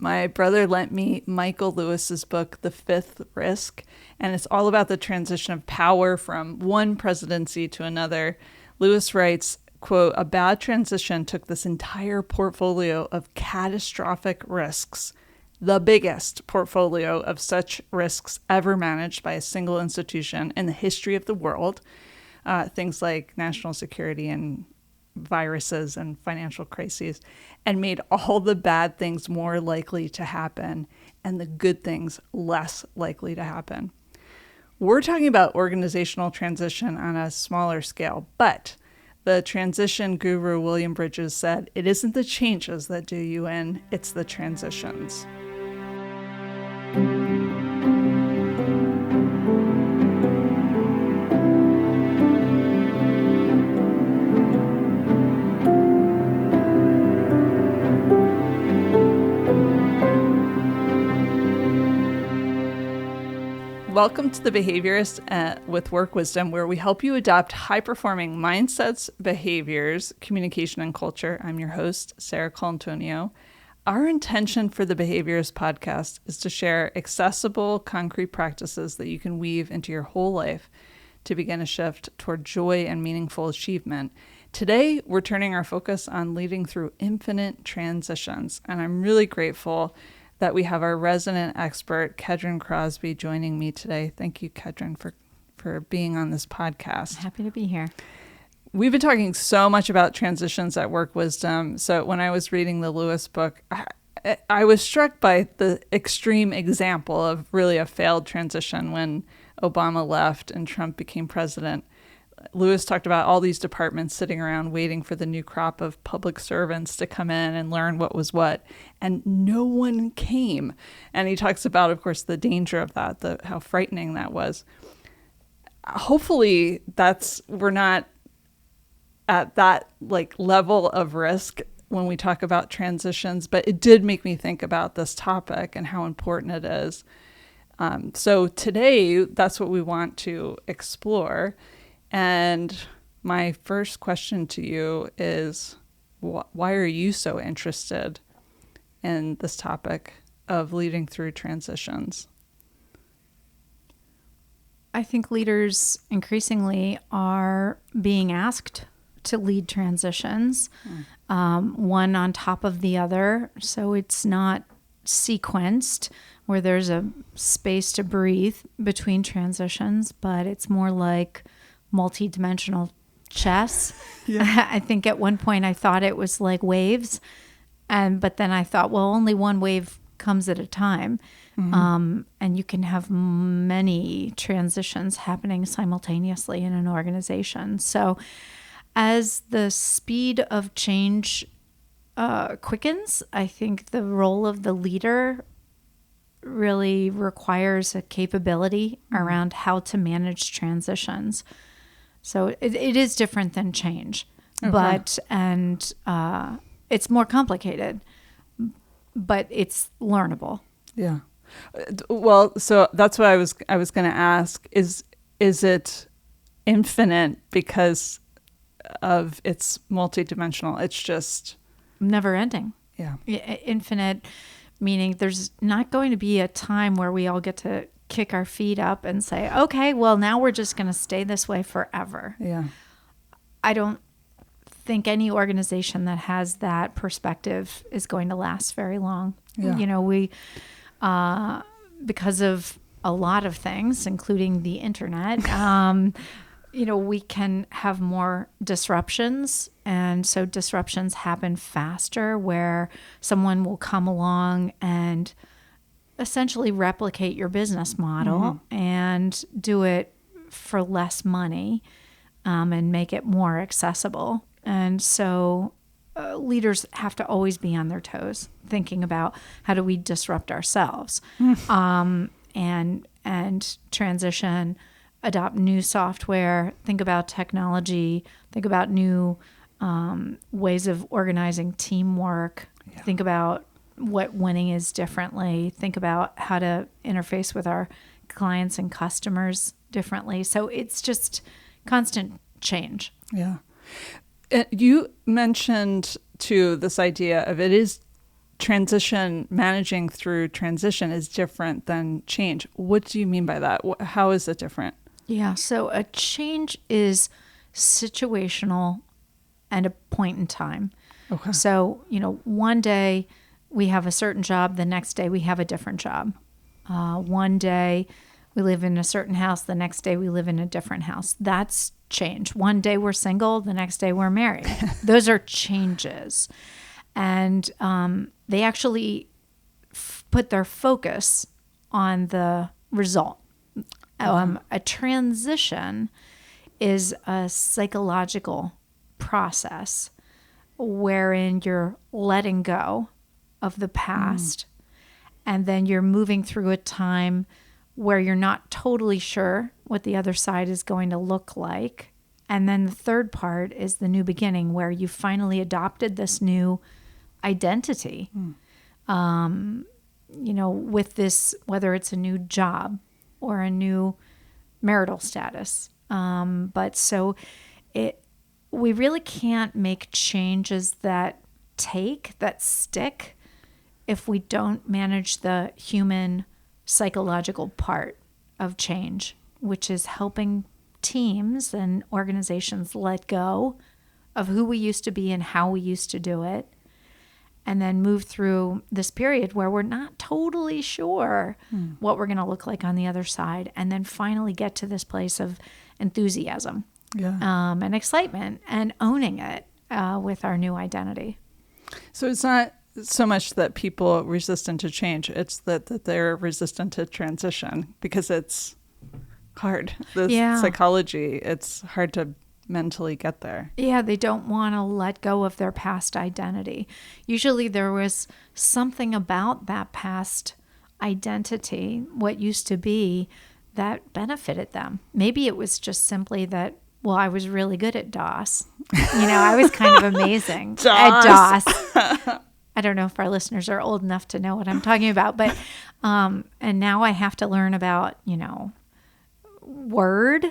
My brother lent me Michael Lewis's book, The Fifth Risk, and it's all about the transition of power from one presidency to another. Lewis writes, quote, "A bad transition took this entire portfolio of catastrophic risks, the biggest portfolio of such risks ever managed by a single institution in the history of the world, things like national security and viruses and financial crises, and made all the bad things more likely to happen and the good things less likely to happen." We're talking about organizational transition on a smaller scale, but the transition guru William Bridges said, "It isn't the changes that do you in, it's the transitions." Welcome to the Behaviorist with Work Wisdom, where we help you adopt high-performing mindsets, behaviors, communication, and culture. I'm your host, Sarah Colantonio. Our intention for the Behaviorist podcast is to share accessible, concrete practices that you can weave into your whole life to begin a shift toward joy and meaningful achievement. Today, we're turning our focus on leading through infinite transitions, and I'm really grateful that we have our resident expert, Kedren Crosby, joining me today. Thank you, Kedren, for being on this podcast. Happy to be here. We've been talking so much about transitions at Work Wisdom. So when I was reading the Lewis book, I was struck by the extreme example of really a failed transition when Obama left and Trump became president. Lewis talked about all these departments sitting around waiting for the new crop of public servants to come in and learn what was what, and no one came. And he talks about, of course, the danger of that, how frightening that was. Hopefully we're not at that level of risk when we talk about transitions, but it did make me think about this topic and how important it is. So today, that's what we want to explore. And my first question to you is, why are you so interested in this topic of leading through transitions? I think leaders increasingly are being asked to lead transitions, one on top of the other. So it's not sequenced where there's a space to breathe between transitions, but it's more like multi-dimensional chess. Yeah. I think at one point I thought it was like waves, but then I thought, well, only one wave comes at a time. Mm-hmm. And you can have many transitions happening simultaneously in an organization. So as the speed of change quickens, I think the role of the leader really requires a capability around how to manage transitions. So it is different than change, but it's more complicated, but it's learnable. Yeah. Well, so that's what I was going to ask. Is it infinite because of its multidimensional? It's just never ending. Yeah. Infinite, meaning there's not going to be a time where we all get to kick our feet up and say, okay, well, now we're just going to stay this way forever. Yeah. I don't think any organization that has that perspective is going to last very long. Yeah. You know, we, because of a lot of things, including the internet, we can have more disruptions. And so disruptions happen faster where someone will come along and essentially replicate your business model and do it for less money and make it more accessible. And so leaders have to always be on their toes, thinking about how do we disrupt ourselves and transition, adopt new software, think about technology, think about new ways of organizing teamwork, think about what winning is differently, think about how to interface with our clients and customers differently. So it's just constant change. Yeah. You mentioned too this idea of it is managing through transition is different than change. What do you mean by that? How is it different? Yeah, so a change is situational and a point in time. Okay. So, one day we have a certain job, the next day we have a different job. One day we live in a certain house, the next day we live in a different house. That's change. One day we're single, the next day we're married. Those are changes. And they actually put their focus on the result. A transition is a psychological process wherein you're letting go of the past, and then you're moving through a time where you're not totally sure what the other side is going to look like. And then the third part is the new beginning, where you finally adopted this new identity. With this, whether it's a new job or a new marital status. We really can't make changes that stick if we don't manage the human psychological part of change, which is helping teams and organizations let go of who we used to be and how we used to do it, and then move through this period where we're not totally sure what we're going to look like on the other side, and then finally get to this place of enthusiasm and excitement and owning it with our new identity. So it's not so much that people are resistant to change, it's that they're resistant to transition because it's hard. The psychology, it's hard to mentally get there. Yeah, they don't want to let go of their past identity. Usually there was something about that past identity, what used to be, that benefited them. Maybe it was just simply that, well, I was really good at DOS. I was kind of amazing at DOS. I don't know if our listeners are old enough to know what I'm talking about, but and now I have to learn about, Word.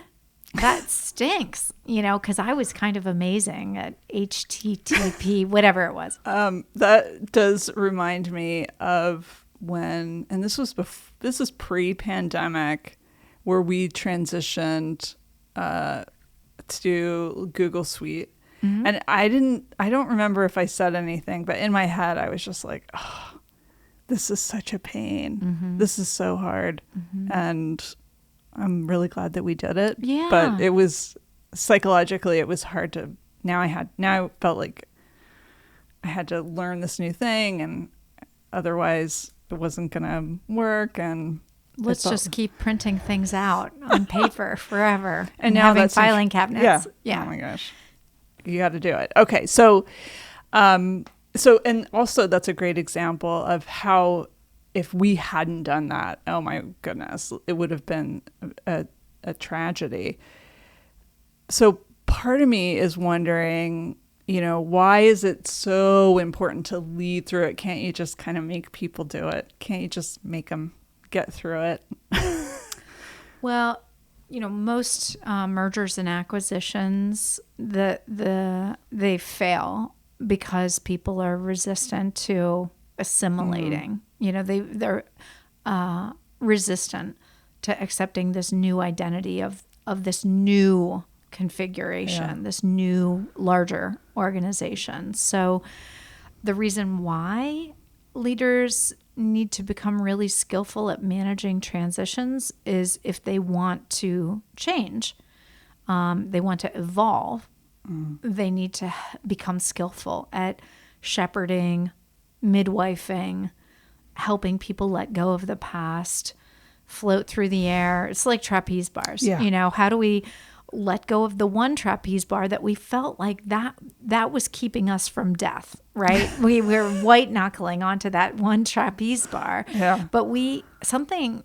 That stinks, because I was kind of amazing at HTTP, whatever it was. That does remind me of when, and this is pre-pandemic, where we transitioned to Google Suite. Mm-hmm. And I don't remember if I said anything, but in my head, I was just like, oh, this is such a pain. Mm-hmm. This is so hard. Mm-hmm. And I'm really glad that we did it. Yeah. But it was psychologically, it was hard to, now I felt like I had to learn this new thing, and otherwise it wasn't going to work. And let's just keep printing things out on paper forever and now having filing cabinets. Yeah. Oh my gosh. You got to do it. Okay. So, and also that's a great example of how, if we hadn't done that, oh my goodness, it would have been a tragedy. So part of me is wondering, why is it so important to lead through it? Can't you just kind of make people do it? Can't you just make them get through it? Well, most mergers and acquisitions, they fail because people are resistant to assimilating. They're resistant to accepting this new identity of this new configuration, this new larger organization. So the reason why leaders need to become really skillful at managing transitions is if they want to change, they want to evolve, they need to become skillful at shepherding, midwifing, helping people let go of the past, float through the air. It's like trapeze bars. Yeah. How do we let go of the one trapeze bar that we felt like that was keeping us from death, right? we were white knuckling onto that one trapeze bar. Yeah. But something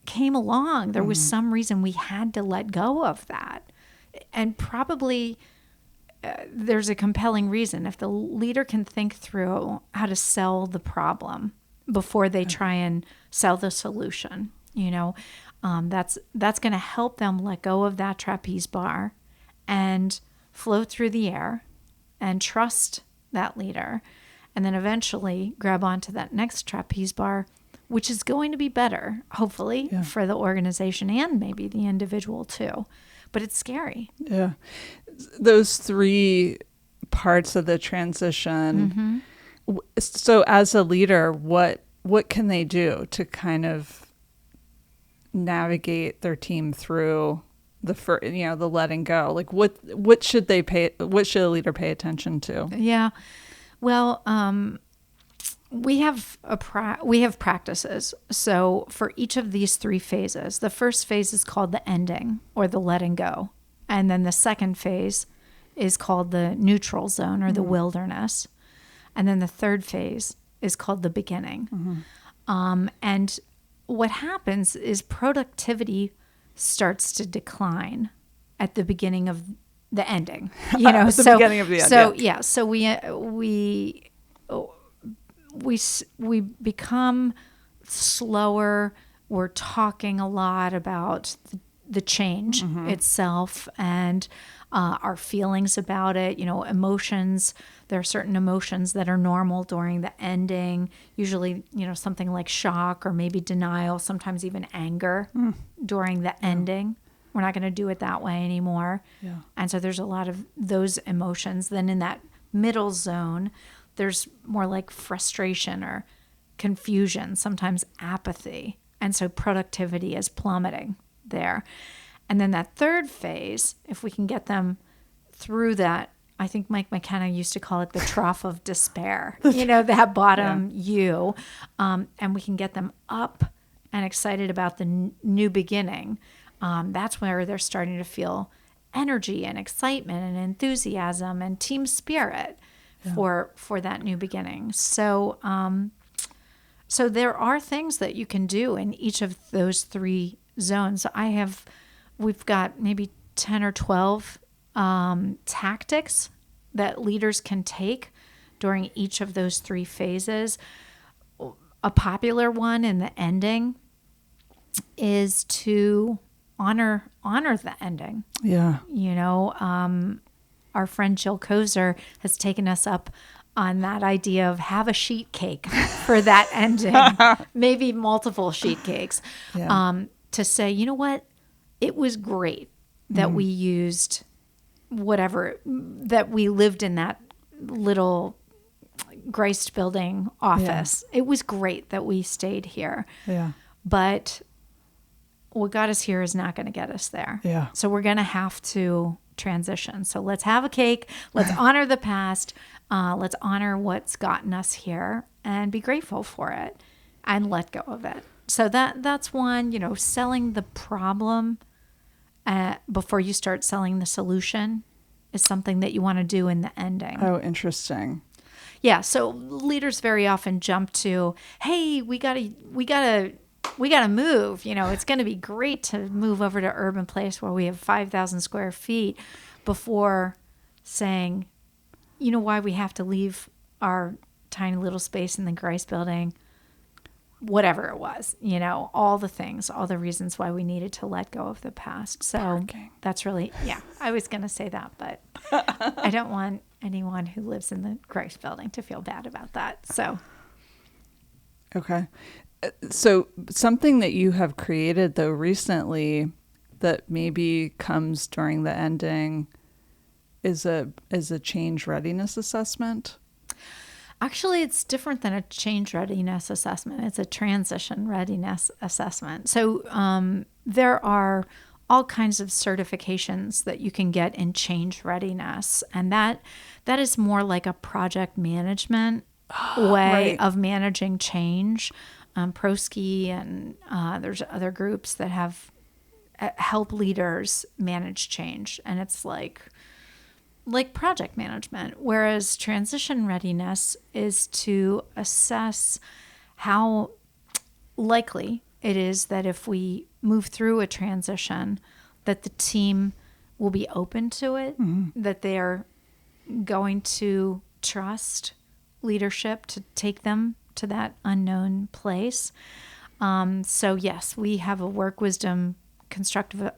came along. There was some reason we had to let go of that. And probably there's a compelling reason. If the leader can think through how to sell the problem before they try and sell the solution, that's going to help them let go of that trapeze bar and float through the air and trust that leader. and then eventually grab onto that next trapeze bar, which is going to be better, hopefully, for the organization and maybe the individual too. But it's scary. Yeah. Those 3 parts of the transition. So as a leader, what can they do to kind of navigate their team through the letting go? Like what should a leader pay attention to? Yeah. Well, we have practices. So for each of these 3 phases, the first phase is called the ending or the letting go. And then the second phase is called the neutral zone or the wilderness. And then the third phase is called the beginning. And what happens is productivity starts to decline at the beginning of the ending. At the beginning of the end. So we become slower. We're talking a lot about the change itself and our feelings about it. Emotions. There are certain emotions that are normal during the ending. Usually, something like shock or maybe denial, sometimes even anger during the ending. We're not going to do it that way anymore. Yeah. And so there's a lot of those emotions. Then in that middle zone, there's more like frustration or confusion, sometimes apathy. And so productivity is plummeting there. And then that third phase, if we can get them through that, I think Mike McKenna used to call it the trough of despair, that bottom U, and we can get them up and excited about the new beginning. That's where they're starting to feel energy and excitement and enthusiasm and team spirit for that new beginning. So there are things that you can do in each of those 3 zones. We've got maybe 10 or 12 tactics that leaders can take during each of those 3 phases. A popular one in the ending is to honor the ending. Yeah. Our friend Jill Kozer has taken us up on that idea of have a sheet cake for that ending, maybe multiple sheet cakes, to say, you know what, it was great that we used whatever, that we lived in that little Grist building office. Yeah. It was great that we stayed here. Yeah. But what got us here is not going to get us there. Yeah. So we're going to have to transition. So let's have a cake. Let's honor the past. Let's honor what's gotten us here and be grateful for it and let go of it. So that's one, selling the problem before you start selling the solution is something that you want to do in the ending. Oh, interesting. Yeah. So leaders very often jump to, hey, we gotta move. It's going to be great to move over to Urban Place where we have 5,000 square feet, before saying, why we have to leave our tiny little space in the Grist building, whatever it was, all the things, all the reasons why we needed to let go of the past. So Parking. That's really, I was going to say that, but I don't want anyone who lives in the Grist building to feel bad about that. So. Okay. So something that you have created though recently that maybe comes during the ending is a change readiness assessment. Actually, it's different than a change readiness assessment. It's a transition readiness assessment. So there are all kinds of certifications that you can get in change readiness, and that is more like a project management way of managing change. Prosky and there's other groups that have help leaders manage change, and it's like project management, whereas transition readiness is to assess how likely it is that if we move through a transition that the team will be open to it, that they are going to trust leadership to take them to that unknown place. So yes, we have a work wisdom constructive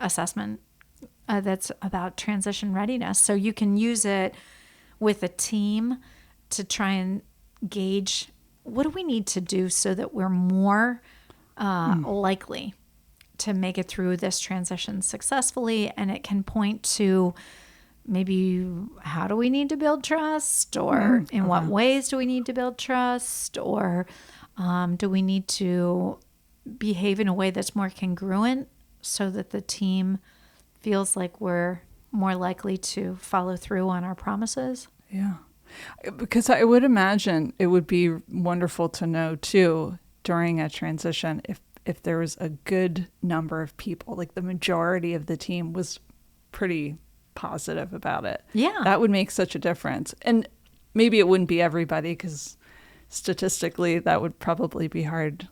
assessment that's about transition readiness. So you can use it with a team to try and gauge what do we need to do so that we're more likely to make it through this transition successfully. And it can point to maybe how do we need to build trust, or in what ways do we need to build trust, or do we need to behave in a way that's more congruent so that the team feels like we're more likely to follow through on our promises? Yeah. Because I would imagine it would be wonderful to know too during a transition if there was a good number of people, like the majority of the team was pretty positive about it. Yeah. That would make such a difference. And maybe it wouldn't be everybody, because statistically that would probably be hard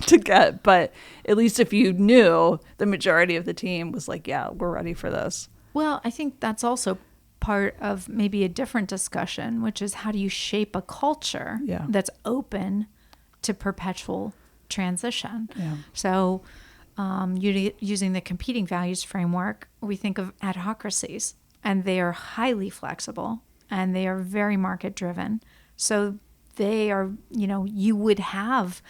to get. But at least if you knew the majority of the team was like, yeah, we're ready for this. Well, I think that's also part of maybe a different discussion, which is how do you shape a culture that's open to perpetual transition? Yeah. So using the competing values framework, we think of adhocracies, and they are highly flexible and they are very market driven. So they are, you would have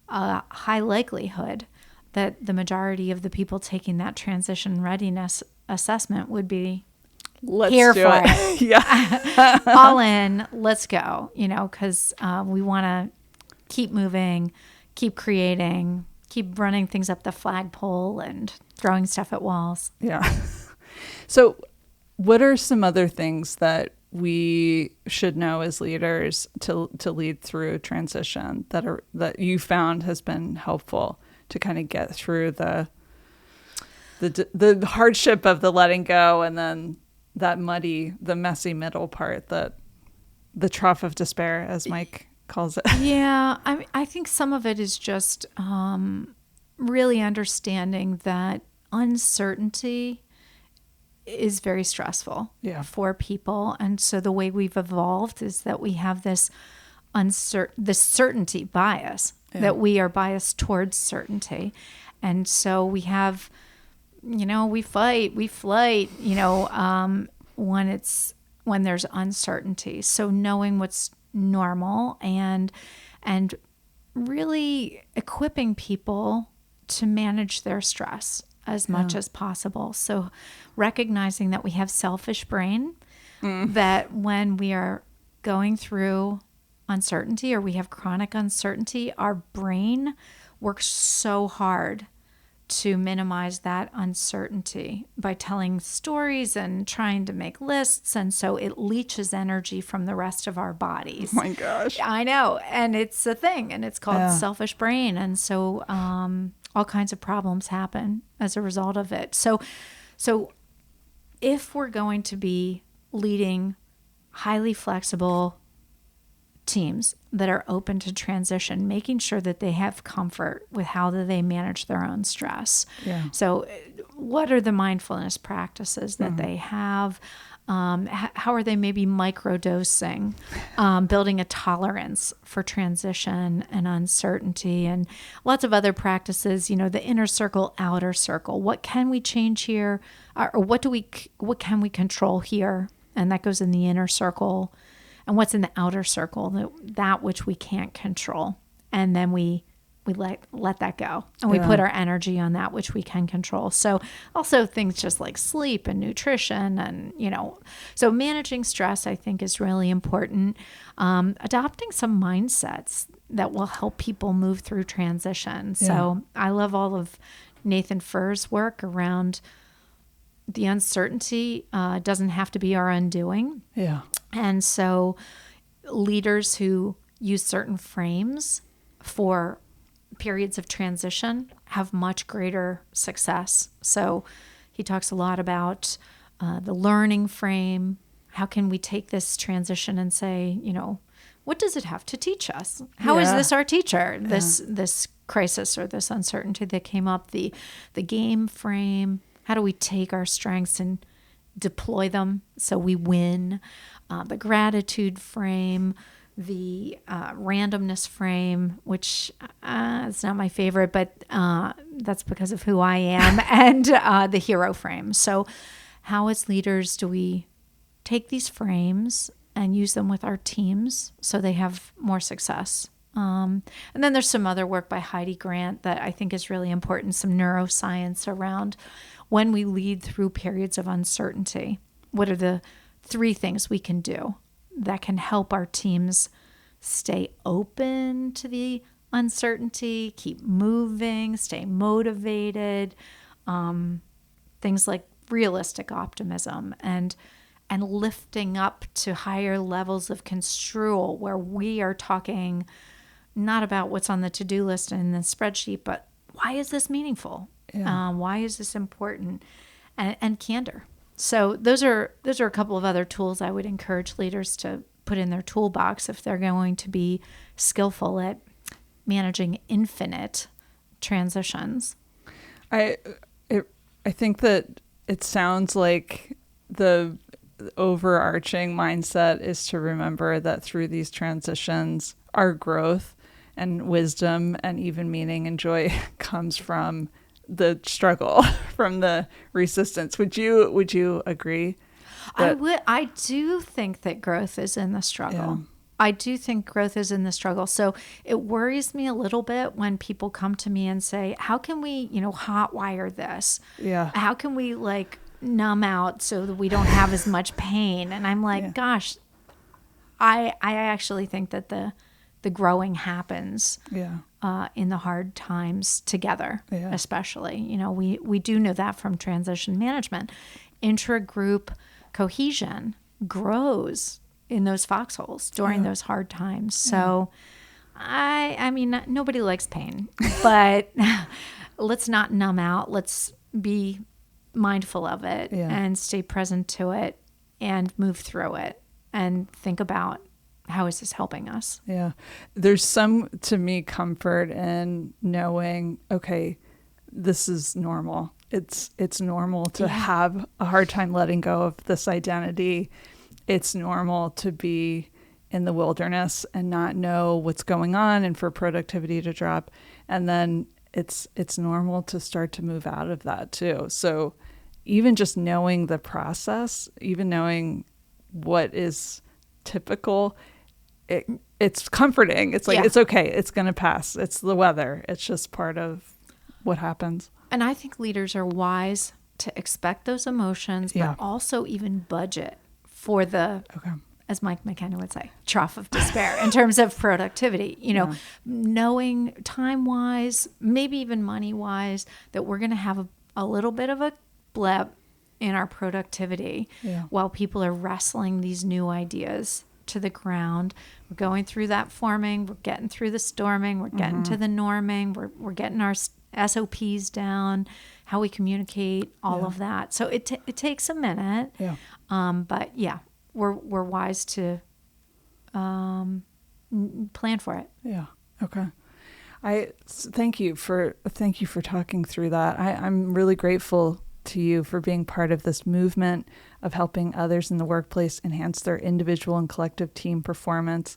a high likelihood that the majority of the people taking that transition readiness assessment would be here for it. Yeah. All in, let's go, because we want to keep moving, keep creating, keep running things up the flagpole and throwing stuff at walls. Yeah. So what are some other things that we should know as leaders to lead through transition that you found has been helpful to kind of get through the hardship of the letting go, and then that the messy middle part, that the trough of despair, as Mike calls it? Yeah, I think some of it is just really understanding that uncertainty is very stressful for people. And so the way we've evolved is that we have this certainty bias, that we are biased towards certainty. And so we have, we fight, we flight, when there's uncertainty. So knowing what's normal and really equipping people to manage their stress as much as possible. So recognizing that we have selfish brain, that when we are going through uncertainty or we have chronic uncertainty, our brain works so hard to minimize that uncertainty by telling stories and trying to make lists. And so it leaches energy from the rest of our bodies. Oh my gosh. I know. And it's a thing, and it's called selfish brain. And so all kinds of problems happen as a result of it. So if we're going to be leading highly flexible teams that are open to transition, making sure that they have comfort with how do they manage their own stress. Yeah. So what are the mindfulness practices that they have? How are they maybe microdosing, building a tolerance for transition and uncertainty, and lots of other practices, the inner circle, outer circle. What can we change here? Or what can we control here? And that goes in the inner circle. And what's in the outer circle, that which we can't control. And then we let that go. And we put our energy on that which we can control. So also things just like sleep and nutrition and, so managing stress, I think, is really important. Adopting some mindsets that will help people move through transition. Yeah. So I love all of Nathan Furr's work around the uncertainty doesn't have to be our undoing. Yeah. And so leaders who use certain frames for periods of transition have much greater success. So he talks a lot about the learning frame. How can we take this transition and say, what does it have to teach us? How is this our teacher? This crisis or this uncertainty that came up, the game frame. How do we take our strengths and deploy them so we win? The gratitude frame, the randomness frame, which is not my favorite, but that's because of who I am, and the hero frame. So how as leaders do we take these frames and use them with our teams so they have more success. And then there's some other work by Heidi Grant that I think is really important, some neuroscience around when we lead through periods of uncertainty. What are the 3 things we can do that can help our teams stay open to the uncertainty, keep moving, stay motivated, things like realistic optimism and lifting up to higher levels of construal where we are talking not about what's on the to-do list and the spreadsheet, but why is this meaningful? Yeah. Why is this important? And candor. So those are a couple of other tools I would encourage leaders to put in their toolbox if they're going to be skillful at managing infinite transitions. I think that it sounds like the overarching mindset is to remember that through these transitions, our growth and wisdom and even meaning and joy comes from the struggle, from the resistance. Would you agree? I do think that growth is in the struggle. Yeah. I do think growth is in the struggle. So it worries me a little bit when people come to me and say, how can we, hot wire this? Yeah. How can we numb out so that we don't have as much pain? And I'm like, gosh, I actually think that the growing happens in the hard times together, especially. We do know that from transition management. Intra-group cohesion grows in those foxholes during those hard times. So I mean, nobody likes pain, but let's not numb out. Let's be mindful of it and stay present to it and move through it and think about how is this helping us? Yeah. There's some, to me, comfort in knowing, okay, this is normal. It's normal to have a hard time letting go of this identity. It's normal to be in the wilderness and not know what's going on and for productivity to drop. And then it's normal to start to move out of that too. So even just knowing the process, even knowing what is typical, it's comforting. It's like, it's okay. It's going to pass. It's the weather. It's just part of what happens. And I think leaders are wise to expect those emotions, but also even budget for the, as Mike McKenna would say, trough of despair in terms of productivity. Knowing time-wise, maybe even money-wise, that we're going to have a little bit of a blip in our productivity while people are wrestling these new ideas to the ground. We're going through that forming. We're getting through the storming. We're getting to the norming. We're getting our SOPs down, how we communicate, all of that. So it takes a minute. Yeah. But we're wise to plan for it. Yeah. Okay. Thank you for talking through that. I'm really grateful to you for being part of this movement of helping others in the workplace enhance their individual and collective team performance.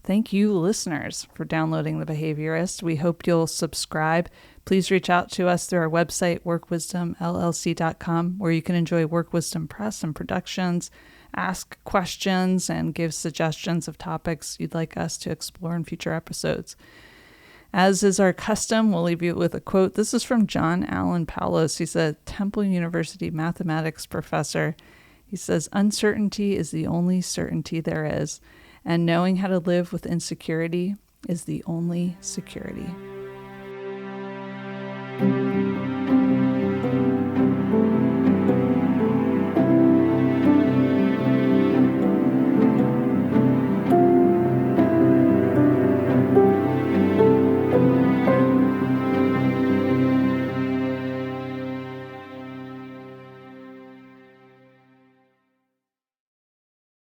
Thank you, listeners, for downloading The Behaviorist. We hope you'll subscribe. Please reach out to us through our website, workwisdomllc.com, where you can enjoy Work Wisdom press and productions, ask questions, and give suggestions of topics you'd like us to explore in future episodes. As is our custom, we'll leave you with a quote. This is from John Allen Paulos. He's a Temple University mathematics professor. He says, "Uncertainty is the only certainty there is, and knowing how to live with insecurity is the only security."